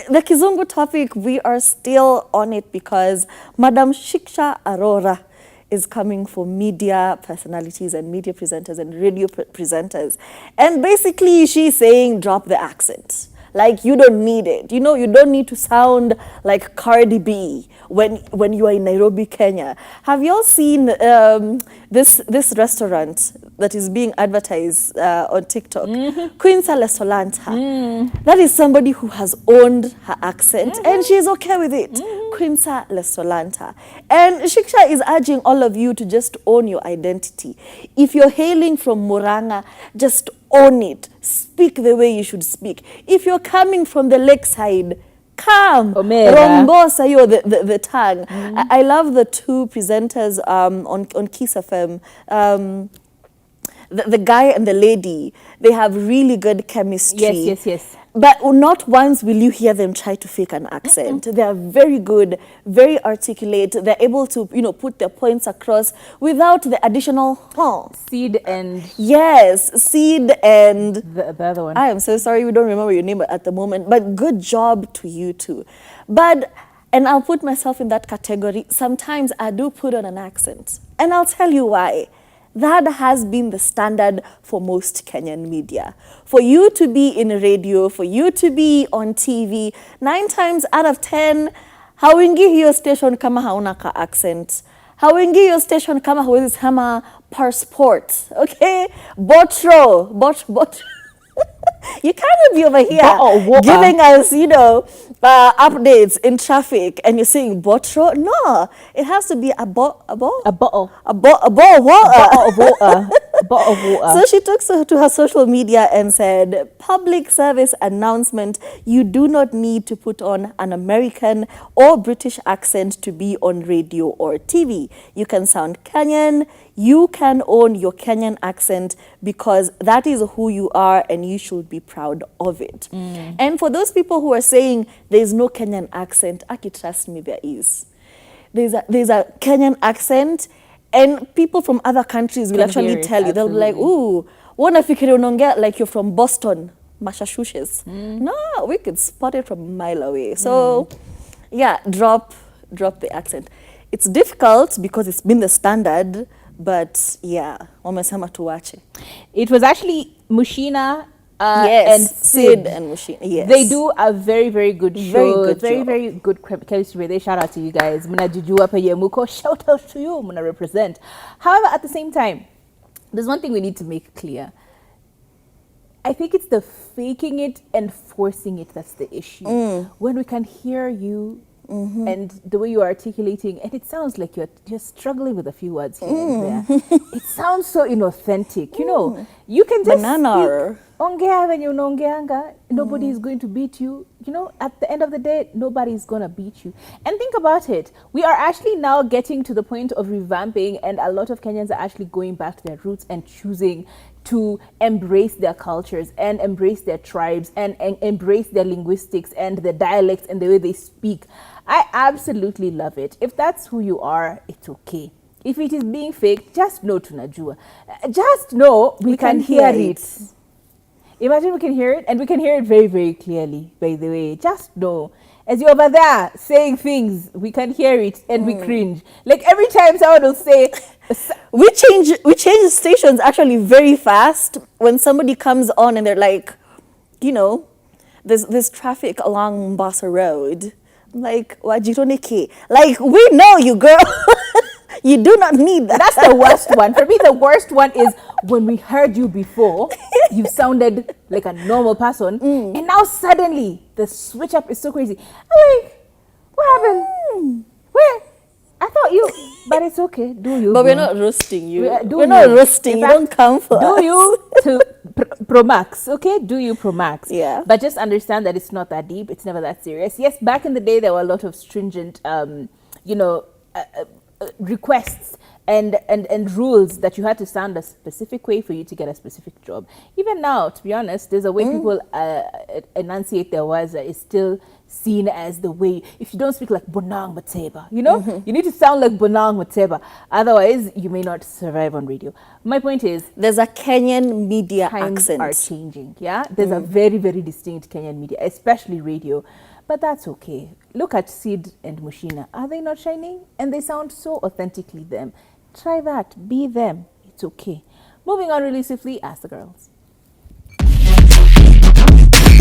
the Kizungu topic, we are still on it because Madam Shiksha Arora is coming for media personalities and media presenters and radio presenters. And basically she's saying drop the accent. Like, you don't need it. You know, you don't need to sound like Cardi B when you are in Nairobi, Kenya. Have you all seen this restaurant that is being advertised on TikTok? Quinta Restauranta. That is somebody who has owned her accent and she's okay with it. Quinta Restauranta. And Shiksha is urging all of you to just own your identity. If you're hailing from Muranga, just own it. Speak the way you should speak. If you're coming from the lakeside, come. Rombosa yo the tongue. I love the two presenters on Kiss FM. The guy and the lady, they have really good chemistry. Yes. But not once will you hear them try to fake an accent. They are very good, very articulate. They're able to, put their points across without the additional Seed and... Yes, Seed and... The other one. I am so sorry we don't remember your name at the moment, but good job to you too. And I'll put myself in that category. Sometimes I do put on an accent. And I'll tell you why. That has been the standard for most Kenyan media. For you to be in radio, for you to be on TV, 9 times out of 10, hauingi hiyo station kama hauna ka accent. Hauingi hiyo station kama huwezi sema passport, okay? Botro. You can't be over here giving us, updates in traffic and you're saying botro. No, it has to be a bottle of water. So she took to her social media and said, public service announcement, you do not need to put on an American or British accent to be on radio or TV. You can sound Kenyan. You can own your Kenyan accent because that is who you are and you should be proud of it. And for those people who are saying there's no Kenyan accent, Aki, trust me, there is. There's a Kenyan accent and people from other countries will actually tell you. They'll be like, ooh, wanafikiri unaongea like you're from Boston, Massachusetts. No, we could spot it from a mile away. So yeah, drop the accent. It's difficult because it's been the standard. But yeah, wamesema tuache. It was actually Mushina and Sid and Mushina. Yes. They do a very, very good show. Very good chemistry. They shout out to you guys. Muna jujua pa yemuko. Shout out to you. Muna represent. However, at the same time, there's one thing we need to make clear. I think it's the faking it and forcing it that's the issue. When we can hear you and the way you're articulating, and it sounds like you're just struggling with a few words here and there. It sounds so inauthentic. You can just speak. Ongea when you nongeanga. Nobody is going to beat you. At the end of the day, nobody is going to beat you. And think about it. We are actually now getting to the point of revamping, and a lot of Kenyans are actually going back to their roots and choosing to embrace their cultures and embrace their tribes and embrace their linguistics and their dialects and the way they speak. I absolutely love it. If that's who you are, it's okay. If it is being fake, just know tunajua. Just know we can hear it. Imagine we can hear it, and we can hear it very, very clearly, by the way. Just know. As you're over there saying things, we can hear it and we cringe. Like every time someone will say... We change stations actually very fast when somebody comes on and they're like, there's traffic along Mombasa Road. Like, wajironeke. Like, we know you, girl. You do not need that. That's the worst one. For me, the worst one is when we heard you before, you sounded like a normal person, and now suddenly the switch up is so crazy. I'm like, what happened? Where? I thought you, but it's okay. Do you? But we're not roasting you. We're not roasting you. Don't come for us. Do you to Pro Max, okay? Do you Pro Max? Yeah. But just understand that it's not that deep. It's never that serious. Yes, back in the day, there were a lot of stringent, requests and rules that you had to sound a specific way for you to get a specific job. Even now, to be honest, there's a way people enunciate their words that is still seen as the way. If you don't speak like Bonang Mateba, you know, you need to sound like Bonang Mateba. Otherwise, you may not survive on radio. My point is, there's a Kenyan media times accent. are changing. Yeah, there's a very, very distinct Kenyan media, especially radio. But that's okay. Look at Sid and Mushina. Are they not shining? And they sound so authentically them. Try that. Be them. It's okay. Moving on really swiftly, ask the girls.